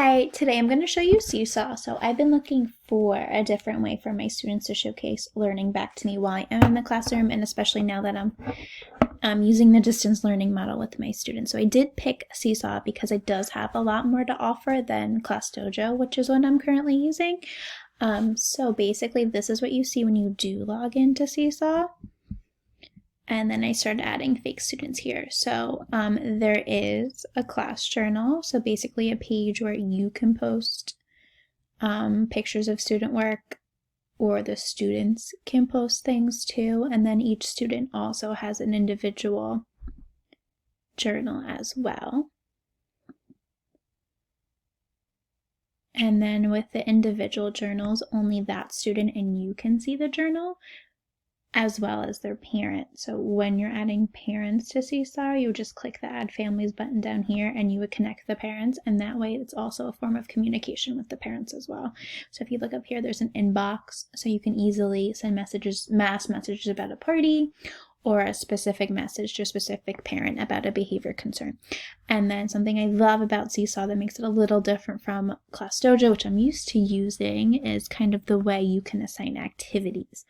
Hi, today I'm going to show you Seesaw. So I've been looking for a different way for my students to showcase learning back to me while I am in the classroom, and especially now that I'm using the distance learning model with my students. So I did pick Seesaw because it does have a lot more to offer than Class Dojo, which is what I'm currently using. So basically this is what you see when you do log into Seesaw. And then I started adding fake students here. So there is a class journal. So basically a page where you can post pictures of student work, or the students can post things too. And then each student also has an individual journal as well. And then with the individual journals, only that student and you can see the journal, as well as their parents. So when you're adding parents to Seesaw, you would just click the Add Families button down here and you would connect the parents, and that way it's also a form of communication with the parents as well. So if you look up here, there's an inbox, so you can easily send messages, mass messages about a party, or a specific message to a specific parent about a behavior concern. And then something I love about Seesaw that makes it a little different from Class Dojo, which I'm used to using, is kind of the way you can assign activities.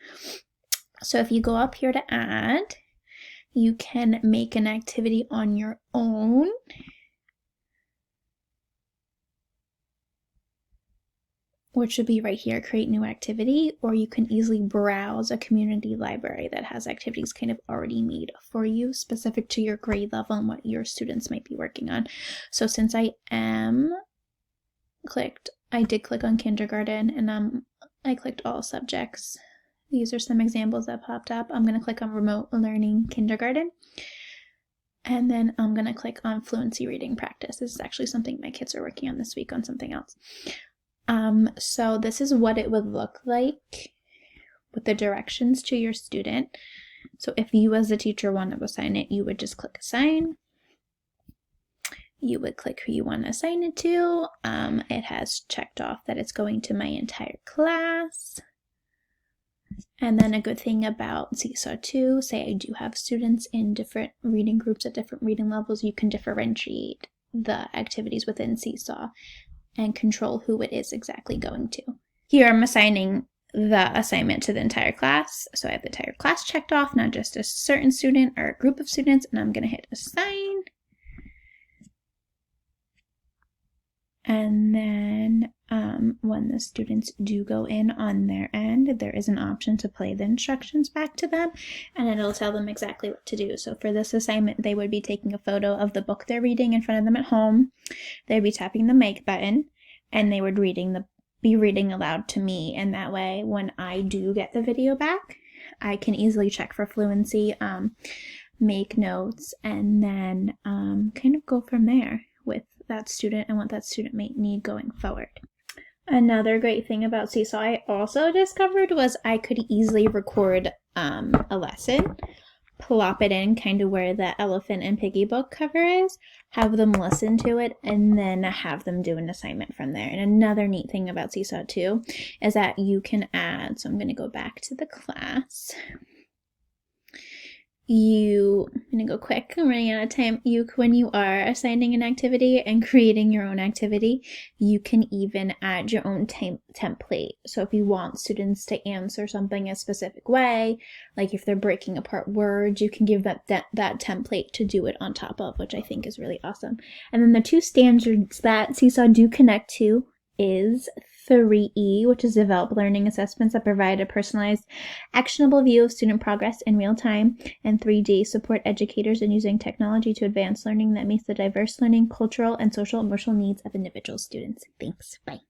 So if you go up here to add, you can make an activity on your own. Which would be right here, create new activity, or you can easily browse a community library that has activities kind of already made for you, specific to your grade level and what your students might be working on. So since I did click on kindergarten, and I clicked all subjects. These are some examples that popped up. I'm going to click on remote learning kindergarten. And then I'm going to click on fluency reading practice. This is actually something my kids are working on this week on something else. So this is what it would look like with the directions to your student. So if you as a teacher want to assign it, you would just click assign. You would click who you want to assign it to. It has checked off that it's going to my entire class. And then a good thing about Seesaw too, say I do have students in different reading groups at different reading levels, you can differentiate the activities within Seesaw and control who it is exactly going to. Here I'm assigning the assignment to the entire class. So I have the entire class checked off, not just a certain student or a group of students, and I'm going to hit assign. And then when the students do go in on their end, there is an option to play the instructions back to them, and it'll tell them exactly what to do. So for this assignment, they would be taking a photo of the book they're reading in front of them at home. They'd be tapping the mic button, and they would be reading aloud to me. And that way, when I do get the video back, I can easily check for fluency, make notes, and then kind of go from there with that student and what that student may need going forward. Another great thing about Seesaw I also discovered was I could easily record a lesson, plop it in kind of where the elephant and piggy book cover is, have them listen to it, and then have them do an assignment from there. And another neat thing about Seesaw too is that you can add, so I'm going to go back to the class. I'm going to go quick, I'm running out of time. When you are assigning an activity and creating your own activity, you can even add your own template. So if you want students to answer something a specific way, like if they're breaking apart words, you can give that template to do it on top of, which I think is really awesome. And then the two standards that Seesaw do connect to is 3E, which is develop learning assessments that provide a personalized, actionable view of student progress in real time, and 3D, support educators in using technology to advance learning that meets the diverse learning, cultural, and social emotional needs of individual students. Thanks. Bye.